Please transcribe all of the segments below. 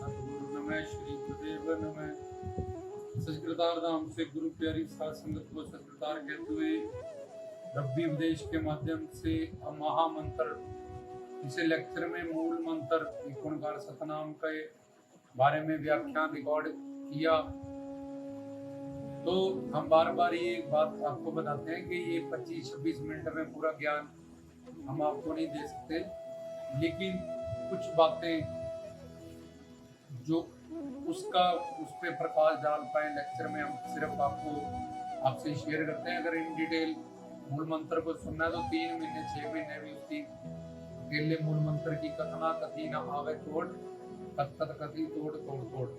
सतगुरु नमः, श्री गुरुदेव नमः। सचकृतार धाम से गुरु प्यारी साध संगत को सचकृतार कहते हुए रब्बी उपदेश के माध्यम से महामंत्र, इसे लेक्चर में मूल मंत्र एक ओंकार सतनाम के बारे में व्याख्यान रिकॉर्ड किया। तो हम बार बार ये बात आपको बताते हैं कि ये 25-26 मिनट में पूरा ज्ञान हम आपको नहीं दे सकते, लेकिन कुछ बातें जो उस पे प्रकाश डाल पाए लेक्चर में हम सिर्फ आपसे शेयर करते हैं। अगर इन डिटेल मूल मंत्र को सुनना है तो 3 महीने 6 महीने भी उसकी अकेले मूल मंत्र की कथना कथी न आवे तोड़, कथ कथी तोड़ तोड़ तोड़।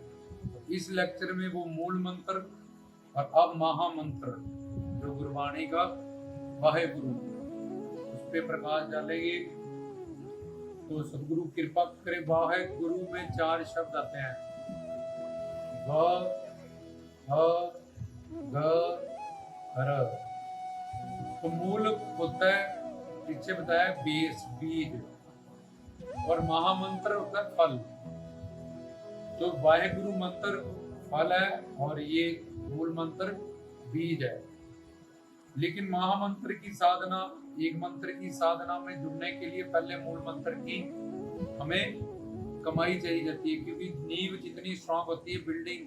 इस लेक्चर में वो मूल मंत्र और अब महामंत्र जो गुरबाणी का वाहे गुरु, उस पे प्रकाश डालेंगे। तो सदगुरु कृपा करे। वाहे गुरु में 4 शब्द आते हैं, व, ह, ग, र। तो मूल होता है, पीछे बताया बेस, बीज, और महामंत्र होता है फल। तो वाहेगुरु मंत्र फल है और ये मूल मंत्र बीज है। लेकिन महामंत्र की साधना, एक मंत्र की साधना में जुड़ने के लिए पहले मूल मंत्र की हमें कमाई चाहिए जाती है, क्योंकि नींव जितनी स्ट्रांग होती है, बिल्डिंग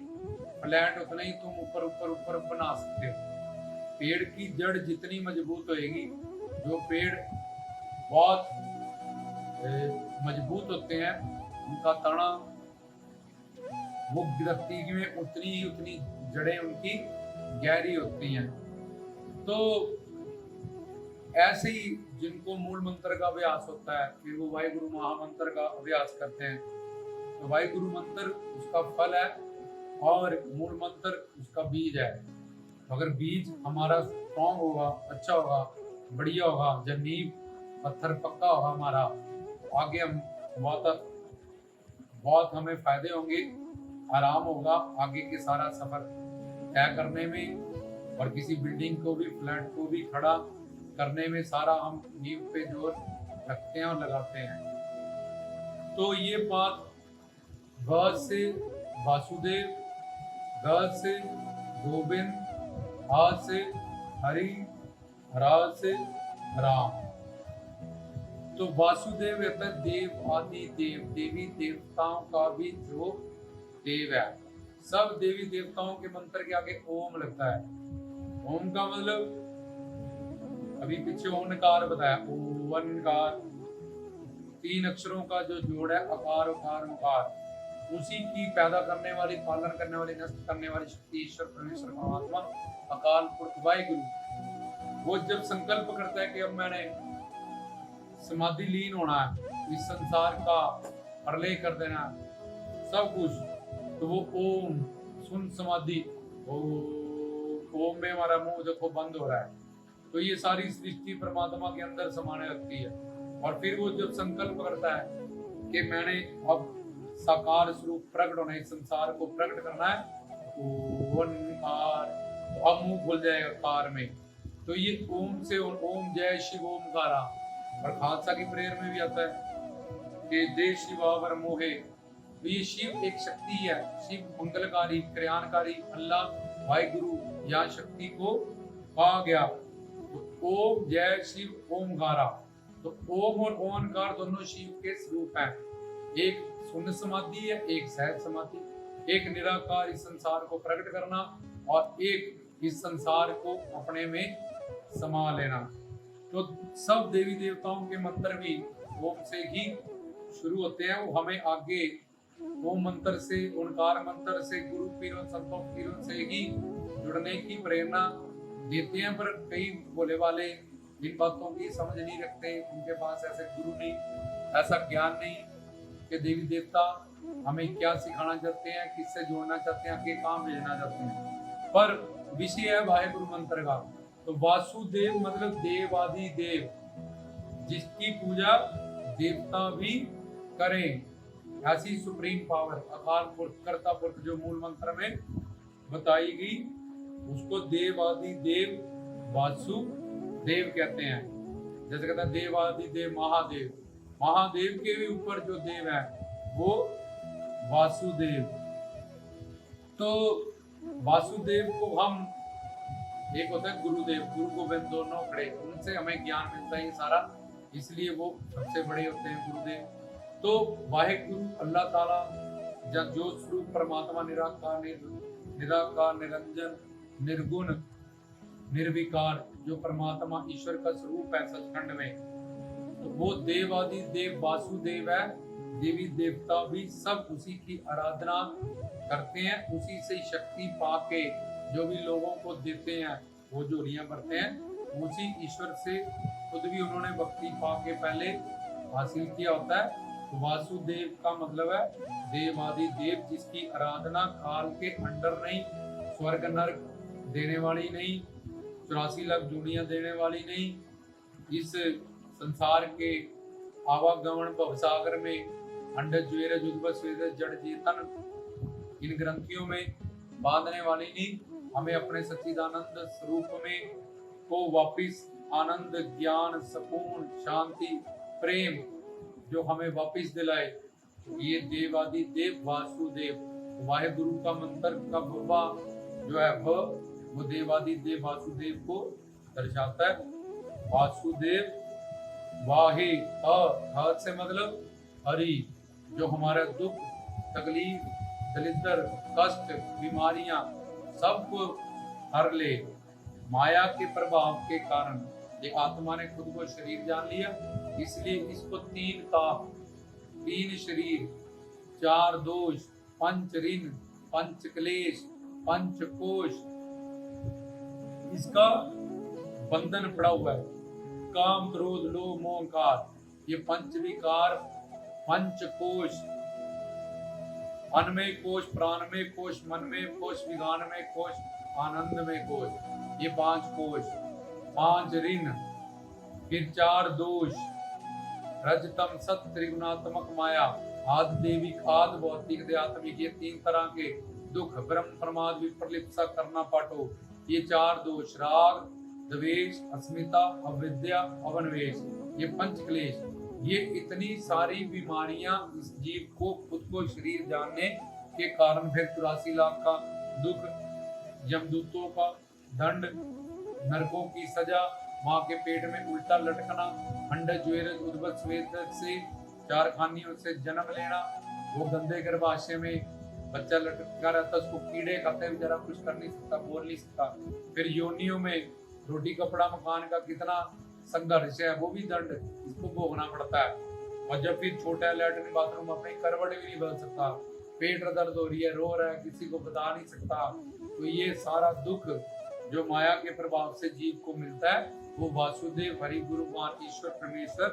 फ्लैट उतना ही तुम ऊपर ऊपर ऊपर बना सकते हो। पेड़ की जड़ जितनी मजबूत होएगी, जो पेड़ बहुत मजबूत होते हैं उनका तना वो गिरफ्ती में उतनी जड़ें उनकी गहरी होती हैं। तो ऐसे ही जिनको मूल मंत्र का अभ्यास होता है, फिर वो वाहेगुरु महामंत्र का अभ्यास करते हैं। तो वाहेगुरु मंत्र उसका फल है और मूल मंत्र उसका बीज है। तो अगर बीज हमारा स्ट्रॉन्ग होगा, अच्छा होगा, बढ़िया होगा, जब नींव पत्थर पक्का होगा हमारा, आगे हम बहुत हमें फायदे होंगे, आराम होगा आगे के सारा सफर तय करने में, और किसी बिल्डिंग को भी, फ्लैट को भी खड़ा करने में सारा हम नींव पे जोर रखते हैं और लगाते हैं। तो ये बात व से वासुदेव, ग से गोविंद, आ से हरि, रा से राम। तो वासुदेव कहता है देव आदि देव, देवी देवताओं का भी जो देव है। सब देवी देवताओं के मंत्र के आगे ओम लगता है। ओम का मतलब अभी पीछे ओंकार बताया, ओंकार 3 अक्षरों का जो जोड़ है, अकार उकार उकार, उसी की पैदा करने वाली, पालन करने वाली, नष्ट करने वाली शक्ति ईश्वर परमेश्वर परमात्मा अकाल पुरख वाहेगुरु। वो जब संकल्प करता है कि अब मैंने समाधि लीन होना है, इस संसार का प्रलय कर देना सब कुछ, तो वो ओम सुन समाधि, ओम में हमारा मुंह देखो बंद हो रहा है, तो ये सारी सृष्टि परमात्मा के अंदर समाने लगती है। और फिर वो जब संकल्प करता है कि मैंने अब साकार स्वरूप प्रकट होना है, इस संसार को प्रकट करना है, ओंकार, तो अब मुंह खुल जाएगा कार में। तो ये ओम से, और ओम जय शिव ओमकारा, और खालसा की प्रेयर में भी आता है कि जय शिवावर मोहे। तो ये शिव एक शक्ति है, शिव मंगलकारी, कल्याणकारी, अल्लाह वाहेगुरु यहाँ शक्ति को कहा गया। तो ओम जय शिव ओमकारा, तो ओम और ओंकार दोनों शिव के स्वरूप हैं। एक शून्य समाधि है, एक सहज समाधि, एक निराकार इस संसार को प्रकट करना, और एक इस संसार को अपने में समा लेना। तो सब देवी देवताओं के मंत्र भी ओम से ही शुरू होते हैं। वो हमें आगे ओम मंत्र से, ओंकार मंत्र से, गुरु पीरों संतों पीरों से ही जुड़ने की प्रेरणा देते हैं। पर कई बोले वाले इन बातों की समझ नहीं रखते, उनके पास ऐसे गुरु नहीं, ऐसा ज्ञान नहीं कि देवी देवता हमें क्या सिखाना चाहते हैं, किससे जोड़ना चाहते हैं, आगे काम भेजना चाहते हैं। पर विषय है वाहेगुरु मंत्र का। तो वासुदेव मतलब देव आदि देव, जिसकी पूजा देवता भी करें, ऐसी सुप्रीम पावर, अकाल पुरख, कर्ता पुरख जो मूल मंत्र में बताई गई, उसको देव आदि देव वासुदेव कहते हैं। जैसे कहता है देव आदि देव महादेव, महादेव के भी ऊपर जो देव है वो वासुदेव। तो वासुदेव को हम, एक होता है गुरुदेव, गुरु गोविंद दोनों खड़े, उनसे हमें ज्ञान मिलता है ये सारा, इसलिए वो सबसे बड़े होते हैं गुरुदेव। तो वाहेगुरु अल्लाह ताला जो स्वरूप परमात्मा निराकार निरंजन निर्गुण निर्विकार, जो परमात्मा ईश्वर का स्वरूप है सचखंड में, तो वो देवादि देव वासुदेव है। देवी देवता भी सब उसी की आराधना करते हैं, उसी से शक्ति पाके जो भी लोगों को देते हैं, वो जोड़ियां भरते हैं, उसी ईश्वर से खुद भी उन्होंने भक्ति पाके पहले हासिल किया होता है। तो वासुदेव का मतलब है देवादि देव, जिसकी आराधना काल के अंडर नहीं, स्वर्ग नरक देने वाली नहीं, 84 लाख जोड़ियां देने वाली नहीं, इस संसार के आवागमन भवसागर में अंडज ज्वेरज उद्भव स्वेदज जड़ चेतन इन ग्रंथियों में बांधने वाली नहीं, हमें अपने सच्चिदानंद स्वरूप में को वापिस आनंद ज्ञान सुकून शांति प्रेम जो हमें वापिस दिलाए, ये देवादि देव वासुदेव। वाहेगुरु का मंत्र का बब्बा जो है वो देवादि देव वासुदेव को दर्शाता है। वासुदेव वाहे ह से मतलब हरि, जो हमारा दुख तकलीफ दरिद्र कष्ट बीमारियां सबको हर ले। माया के प्रभाव के कारण ये आत्मा ने खुद को शरीर जान लिया, इसलिए इसको 3 ताप, 3 शरीर, 4 दोष, 5 ऋण, 5 क्लेश, 5 कोश, इसका बंधन पड़ा हुआ है। काम क्रोध लोभ मोह अहंकार, ये 5 विकार, 5 कोश, अन्न में कोश, प्राण में कोश, मन में कोश, विज्ञान में कोश, आनंद में कोश, ये 5 कोश, 5 ऋण, फिर 4 दोष, रजतम सत त्रिगुणात्मक माया, आदि देविक आदि भौतिक आत्मिक, ये 3 तरह के दुख, ब्रह्म प्रमाद विप्रलिप्सा करना पाठो, ये 4 दोष, राग द्वेष अस्मिता अविद्या अवनवेश, ये 5 क्लेश, ये इतनी सारी बीमारियां इस जीव को खुद को शरीर जानने के कारण फिर 84 लाख का दुख, यमदूतों का दंड, नरकों की सजा, माँ के पेट में उल्टा लटकना, अंडज ज्वेरज उद्भव स्वेद से 4 खानियों से जन्म लेना, वो गंदे गर्भाशय में बच्चा लटका रहता, उसको कीड़े खाते, बेचारा कुछ कर नहीं सकता, बोल नहीं सकता। फिर योनियों में रोटी कपड़ा मकान का कितना संघर्ष है, वो भी दंड इसको भोगना पड़ता है। और जब फिर छोटा लैट्रिन बाथरूम अपनी करवट भी नहीं बदल सकता, पेट दर्द हो रही है, रो रहा है, किसी को बता नहीं सकता, तो ये सारा दुख जो माया के प्रभाव से जीव को मिलता है, वो वासुदेव हरि गुरु मान ईश्वर परमेश्वर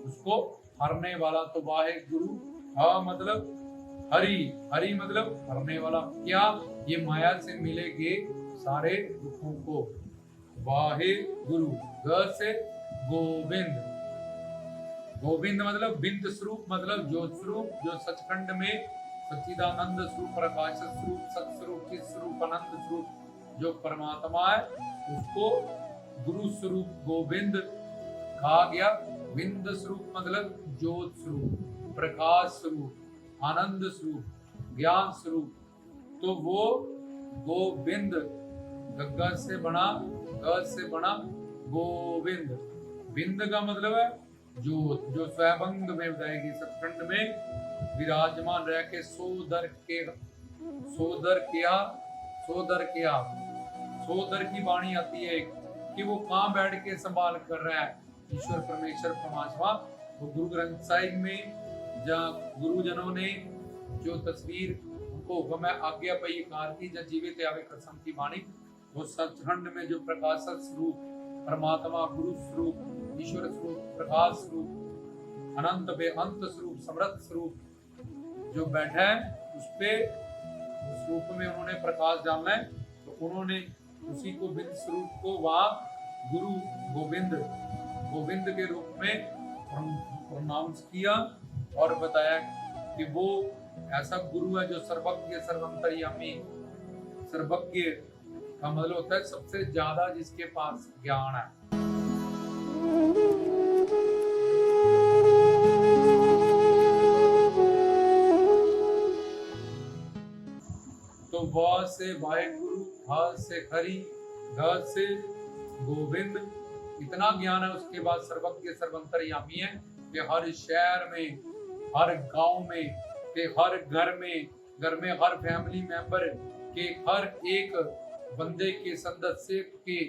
उसको हरने वाला। तो वाहे गुरु हा मतलब हरि, हरि मतलब हरने वाला। क्या? ये माया से मिलेगे सारे दुखों को। वाहे गुरु, ग से गोविंद, गोविंद मतलब बिंद स्वरूप, मतलब ज्योत स्वरूप, जो सचखंड में सच्चिदानंद स्वरूप, प्रकाश स्वरूप, सत्स्वरूप, चित स्वरूप, आनंद स्वरूप जो परमात्मा है, उसको गुरु स्वरूप गोविंद कहा गया। बिंद स्वरूप मतलब ज्योत स्वरूप, प्रकाश स्वरूप, आनंद स्वरूप, ज्ञान स्वरूप। तो वो गोविंद गग्गा से बना, ग से बना गोविंद। बिंद का मतलब है ज्योत, जो स्वयंभंग में बताएगी, सत्खंड में विराजमान रह के सोदर की वाणी आती है कि वो कहाँ बैठ के संभाल कर रहा है, ईश्वर परमेश्वर परमात्मा। तो गुरु ग्रंथ साहिब में जहाँ गुरुजनों ने जो तस्वीर उनको हुक्म है आज्ञा पयकार की, जब जीवित आवे कसम की वाणी, वो सचखंड में जो प्रकाश स्वरूप परमात्मा गुरु स्वरूप ईश्वर स्वरूप प्रकाश स्वरूप अनंत बेअंत स्वरूप समृद्ध स्वरूप जो बैठा है, उस पे उस रूप में उन्होंने प्रकाश डालना है। तो उन्होंने उसी को बिंद स्वरूप को वहाँ गुरु गोविंद के रूप में प्रोनाउंस किया और बताया कि वो ऐसा गुरु है जो सर्वज्ञ सर्वंतर्यामी। सर्वज्ञ का मतलब होता है सबसे ज्यादा जिसके पास ज्ञान है। तो व से वाहेगुरु, ह से हरि, ग से गोविंद, इतना ज्ञान है। उसके बाद सर्वज्ञ सर्वंतर्यामी है कि हर शहर में, हर गांव में, के हर घर में हर फैमिली मेंबर के हर एक बंदे के सदस्य के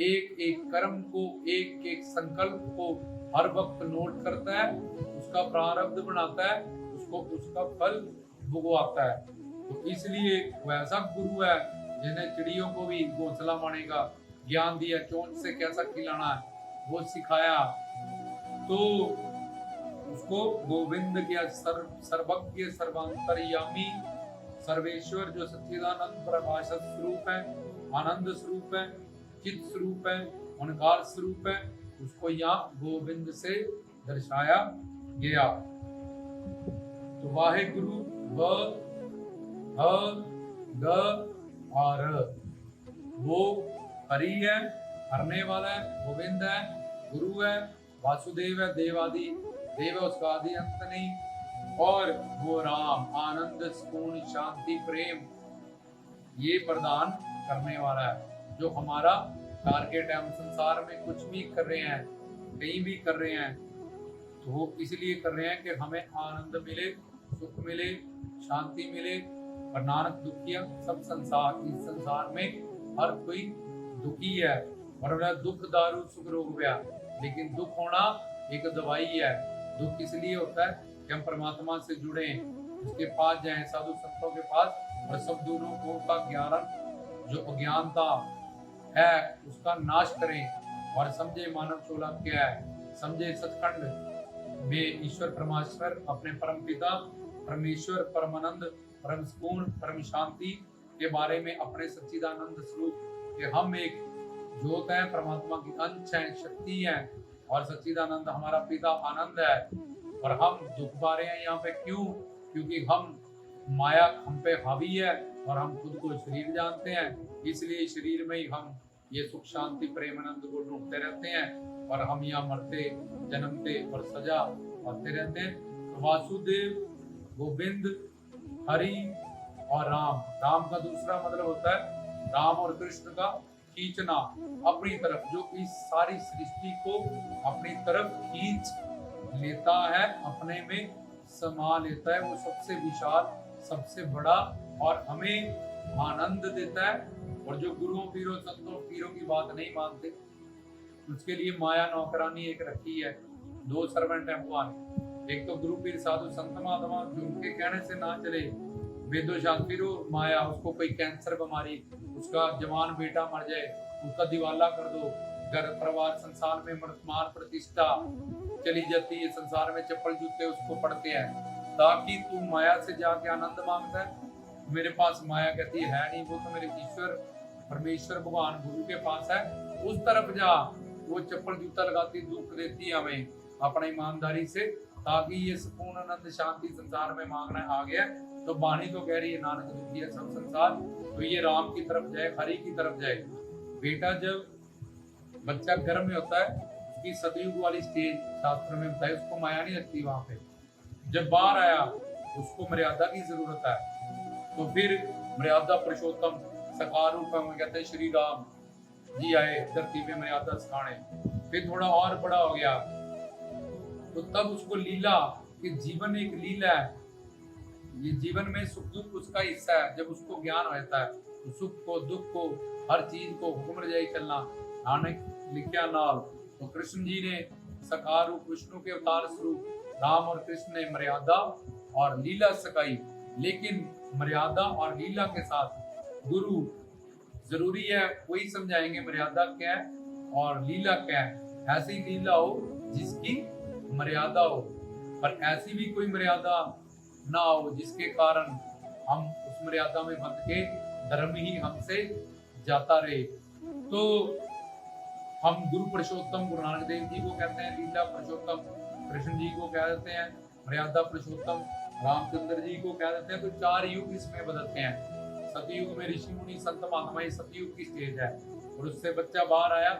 एक एक कर्म को, एक एक संकल्प को हर वक्त नोट करता है, उसका प्रारब्ध बनाता है, उसको उसका फल भुगवाता है। तो इसलिए वैसा गुरु है जिन्हें चिड़ियों को भी घोंसला पाने का ज्ञान दिया, चोंच से कैसा खिलाना है वो सिखाया। तो उसको गोविंद किया, सर्वज्ञ सर्वांतर्यामी, सर्वेश्वर जो सच्चिदानंद प्रकाशक स्वरूप है, आनंद स्वरूप है, चित स्वरूप है, ओंकार स्वरूप है, उसको यहाँ गोविंद से दर्शाया गया। तो वाहेगुरु व ह ग और वो हरि है, हरने वाला है, गोविंद है, गुरु है, वासुदेव है, देवादि देव है, उसका आदि अंत नहीं, और वो राम आनंद सुकून शांति प्रेम ये प्रदान करने वाला है। जो हमारा टारगेट है, हम संसार में कुछ भी कर रहे हैं, कहीं भी कर रहे हैं, तो वो इसलिए कर रहे हैं कि हमें आनंद मिले, सुख मिले, शांति मिले। और नानक दुखिया सब संसार, इस संसार में हर कोई दुखी है, और दुख दारू सुख रोग व्या, लेकिन दुख होना एक दवाई है। दुख इसलिए होता है कि हम परमात्मा से जुड़े, उसके पास जाएं, साधु संतों के पास, और सब दूरों का ज्ञान जो अज्ञानता है उसका नाश करें, और समझे मानव चोला क्या है, समझे सचखंड में ईश्वर परमेश्वर अपने परम पिता परमेश्वर परमानंद परम सुकून परम शांति के बारे में, अपने सच्चिदानंद स्वरूप कि हम एक ज्योत है, परमात्मा की अंश है, शक्ति है, और सच्चिदानंद हमारा पिता आनंद है। और हम दुख पा रहे हैं यहाँ पे क्यों? क्योंकि हम माया हम पे हावी है, और हम खुद को शरीर जानते हैं, इसलिए शरीर में ही हम ये सुख शांति प्रेम आनंद को ढूंढते रहते हैं, और हम यहाँ मरते जन्मते और सजा पाते रहते हैं। तो वासुदेव, गोविंद, हरि और राम, राम का दूसरा मतलब होता है राम और कृष्ण का खींचना अपनी तरफ, जो इस सारी सृष्टि को अपनी तरफ खींच लेता है, अपने में समा लेता है, वो सबसे विशाल सबसे बड़ा, और हमें आनंद देता है। और जो गुरुओं पीरों संतों पीरों की बात नहीं मानते, उसके लिए माया नौकरानी एक रखी है, दो सर्वेंट है भगवान, एक तो गुरु पीर साधु संत महात्मा जो उनके कहने से ना चले, वेदो शास्त्री माया, उसको कोई कैंसर बीमारी, उसका जवान बेटा मर जाए, उसका दिवाला कर दो, घर परिवार संसार में मान प्रतिष्ठा चली जाती है, संसार में चप्पल जूते उसको पड़ते हैं, ताकि तू माया से जाके आनंद मांगता है। मेरे पास माया कहती है नहीं, वो तो मेरे ईश्वर परमेश्वर भगवान गुरु के पास है, उस तरफ जा। वो चप्पल जूता लगाती, दुख देती है हमें अपनी ईमानदारी से, ताकि ये सुकून आनंद शांति संसार में मांगना आ गया। तो वाणी तो कह रही है नानक दुखी है सब संसार, तो ये राम की तरफ जाए, हरि की तरफ जाए। बेटा जब बच्चा गर्भ में होता है, उसकी सतयुग वाली स्टेज शास्त्र में बताई, उसको माया नहीं लगती वहां पे। जब बाहर आया उसको मर्यादा की जरूरत है, तो फिर मर्यादा पुरुषोत्तम सकार रूप में कहते हैं श्री राम जी आए धरती पे मर्यादा सिखाने। फिर थोड़ा और बड़ा हो गया तो तब उसको लीला कि जीवन एक लीला है, ये जीवन में सुख दुख उसका हिस्सा है। जब उसको ज्ञान रहता है तो सुख को दुख को हर चीज को हुक्म रजाई चलना नानक लिखा नाल। तो कृष्ण जी ने सकार रूप विष्णु के अवतार स्वरूप राम और कृष्ण ने मर्यादा और लीला सिखाई, लेकिन मर्यादा और लीला के साथ गुरु जरूरी है, वही समझाएंगे मर्यादा क्या है और लीला क्या है। ऐसी लीला हो जिसकी मर्यादा हो, पर ऐसी भी कोई मर्यादा ना हो जिसके कारण हम उस मर्यादा में बंध के धर्म ही हमसे जाता रहे। तो हम गुरु पुरुषोत्तम गुरु नानक देव जी को कहते हैं लीला पुरुषोत्तम, कृष्ण जी को कह देते हैं मर्यादा पुरुषोत्तम, रामचंद्र जी को कह देते हैं। तो चार युग इसमें बदलते हैं। सतयुग में ऋषि मुनि संत महात्मा, ये सतयुग की स्टेज है, और उससे बच्चा बाहर आया,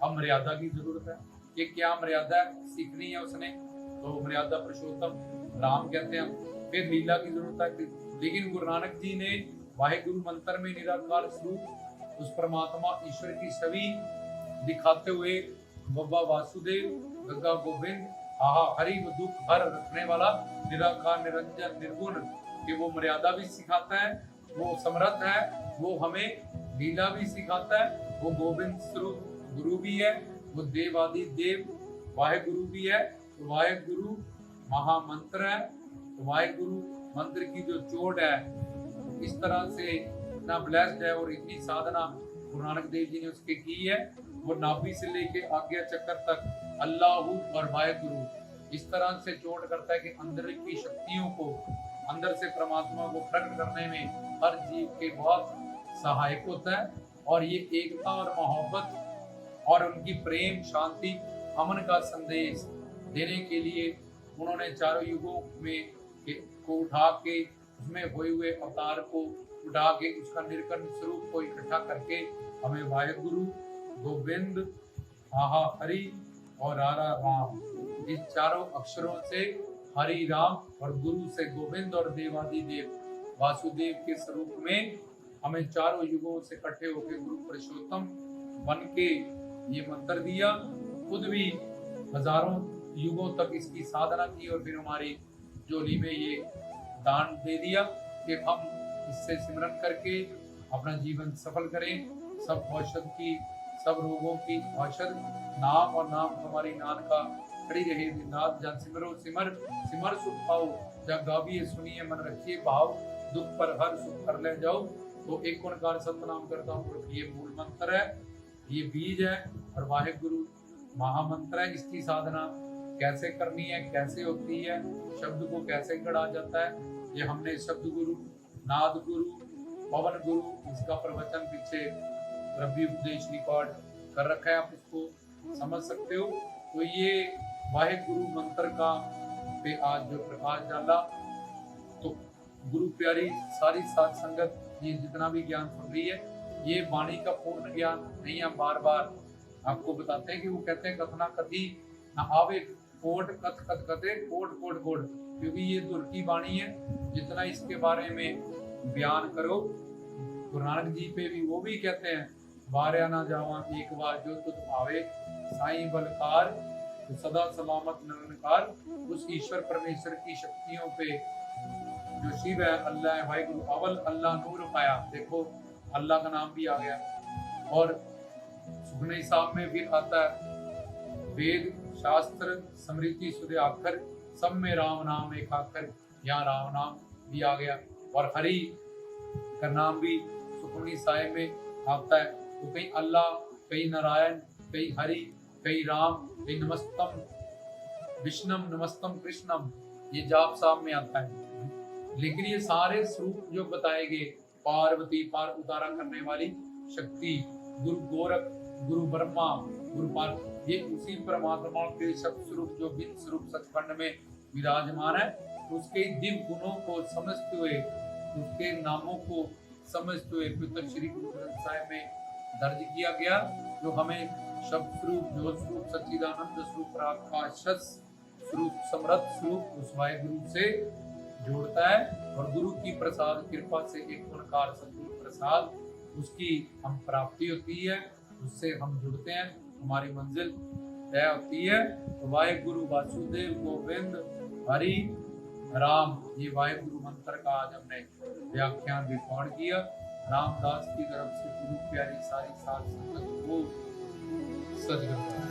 अब मर्यादा की जरूरत है कि क्या मर्यादा सीखनी है उसने, तो मर्यादा पुरुषोत्तम राम कहते हैं। फिर लीला की जरूरत है, लेकिन गुरु नानक जी ने वाहेगुरु मंत्र में निराकार स्वरूप उस परमात्मा ईश्वर की छवि दिखाते हुए बब्बा वासुदेव, गग्गा गोविंद, आहा हरि व दुख हर रखने वाला निराकार निरंजन निर्गुण कि वो मर्यादा भी सिखाता है, वो समर्थ है, वो हमें लीला भी सिखाता है, वो गोविंद स्वरूप गुरु भी है, वो देवादि देव वाहेगुरु भी है। तो वाहेगुरु महामंत्र है। तो वाहेगुरु मंत्र की जो चोट है, इस तरह से इतना ब्लेस्ड है और इतनी साधना गुरु नानक देव जी ने उसके की है। वो नाभि से लेके आज्ञा चक्र तक अल्लाहू और वाहेगुरु इस तरह से चोट करता है कि अंदर की शक्तियों को, अंदर से परमात्मा को प्रकट करने में हर जीव के बहुत सहायक होता है। और ये एकता और मोहब्बत और उनकी प्रेम, शांति, अमन का संदेश देने के लिए उन्होंने चारों युगों में को उठा के, उसमें हुए हुए अवतार को उठा के, उसका निर्कण स्वरूप को इकट्ठा करके हमें वाहेगुरु, गोविंद, आहा हरि और आरा राम, इस चारों अक्षरों से हरि राम और गुरु से गोविंद और देवादि देव वासुदेव के स्वरूप में हमें चारों युगों से इकट्ठे होकर गुरु पुरुषोत्तम बन के ये मंत्र दिया। खुद भी हजारों युगों तक इसकी साधना की और फिर हमारी झोली में ये दान दे दिया कि हम इससे सिमरन करके अपना जीवन सफल करें। सब औषध की, सब रोगों की औषध नाम, और नाम हमारी नान का खड़ी रहे दिन रात। जन सिमरो सिमर सिमर सुख पाओ, जब गाविए सुनिए मन रखिए भाव, दुख पर हर सुख कर ले जाओ। तो एक ओंकार सतनाम करता हूँ, ये मूल मंत्र है, ये बीज है और वाहेगुरु महामंत्र है। इसकी साधना कैसे करनी है, कैसे होती है, शब्द को कैसे गढ़ा जाता है, ये हमने शब्द गुरु, नाद गुरु, पवन गुरु, इसका प्रवचन पीछे रवि उपदेश रिकॉर्ड कर रखा है, आप इसको समझ सकते हो। तो ये वाहेगुरु मंत्र का पे आज जो प्रकाश डाला, तो गुरु प्यारी सारी साथ संगत ये जितना भी ज्ञान सुन रही है, ये वाणी का पूर्ण ज्ञान नहीं, हम बार बार आपको बताते हैं कि वो कहते हैं कथना कथी न आवे कोट, कथ कथ कथे कोट कोट कोट, क्योंकि ये दुर की वाणी है। जितना इसके बारे में बयान करो, गुरु नानक जी पे भी वो भी कहते हैं, बारया ना जावा एक बार जो तुझ भावे, साईं बलकार तो सदा सलामत निरंकार। उस ईश्वर परमेश्वर की शक्तियों पे जो शिव है, अल्लाह है, वाहिगुरु अवल अल्लाह नूर पाया, देखो अल्लाह का नाम भी आ गया। और सुखमनी साहब में भी आता है, वेद शास्त्र स्मृति सुधे आखर, सब में राम नाम एक आखर, यहाँ राम नाम भी आ गया। और हरि का नाम भी सुखमनी साहिब में आता है। तो कहीं अल्लाह, कहीं नारायण, कहीं हरि, कहीं राम, कहीं नमस्तम विष्णम, नमस्तम कृष्णम, ये जाप साहब में आता है। लेकिन ये सारे स्वरूप जो बताए गए, पार्वती पार उतारा करने वाली शक्ति, गुरु गोरख, गुरु ब्रह्मा, गुरु पार, ये उसी परमात्मा के सब स्वरूप जो बिन स्वरूप सचखंड में विराजमान है, उसके दिव्य गुणों को समझते हुए, उसके नामों को समझते हुए पवित्र श्री गुरु ग्रंथ साहिब में दर्ज किया गया, जो हमें शब्द स्वरूप, ज्योत स्वरूप, सच्चिदानंद स्वरूप, प्रकाशस स्वरूप, समृद्ध स्वरूप उस वाहेगुरु से जोड़ता है। और गुरु की प्रसाद कृपा से एक ओंकार सतगुरु प्रसाद, उसकी हम प्राप्ति होती है, उससे हम जुड़ते हैं, हमारी मंजिल तय होती है। तो वाहेगुरु वासुदेव गोविंद हरि राम, ये वाहेगुरु मंत्र का आज हमने व्याख्यान रिकॉर्ड किया। रामदास की तरफ से गुरु प्यारी सारी सात संगत को सजग